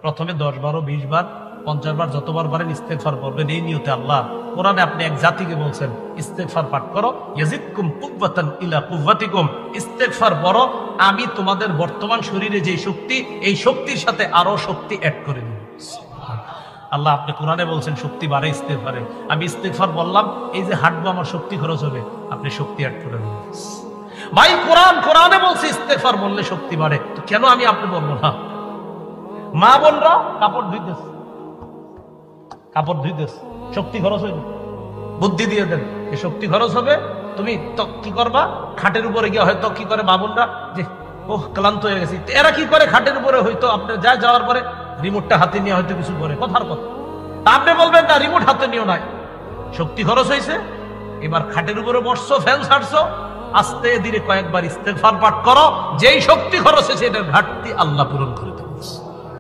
প্রথমে 10 বার 20 বার 50 বার যতবার পারেন ইস্তেগফার করবেন এই নিয়তে। আল্লাহ কোরআনে আপনি এক জাতিকে বলছেন ইস্তেগফার পাঠ করো, ইয়াজিদকুম কুওয়াতান ইলা কুওয়াতিকুম, ইস্তেগফার পড়ো, আমি তোমাদের বর্তমান শরীরে যে শক্তি এই শক্তির সাথে আরো শক্তি অ্যাড করে দেব। আল্লাহ আপনি কোরআনে বলছেন শক্তি বাড়ে ইস্তেগফারে, আমি ইস্তেগফার বললাম, এই যে হাঁটবো আমার শক্তি খরচ হবে, আপনি শক্তি অ্যাড করে দেবেন। ভাই কোরআনে বলছে ইস্তেগফার বললে শক্তি বাড়ে, তো কেন আমি আপনি বলবো না? মা বোনরা কাপড় ধুইতেছে, শক্তি খরচ হইল, বুদ্ধি দিয়ে দেন এই শক্তি খরচ হবে। তুমি তো কি করবা, খাটের উপরে গিয়ে হয়তো কি করে মা বোনরা যে ওহ ক্লান্ত হয়ে গেছি, এরা কি করে খাটের উপরে হয়তো আপনি যাওয়ার পরে রিমোটটা হাতে নিয়ে হয়তো কিছু করে, কথার কথা। আপনি বলবেন না রিমোট হাতে নিও নাই, শক্তি খরচ হয়েছে। এবার খাটের উপরে বসছো, ফ্যান ছাড়ছো, আস্তে ধীরে কয়েকবার ইস্তেগফার পাঠ করো, যেই শক্তি খরচ হয়েছে এটার ঘাটতি আল্লাহ পূরণ করে।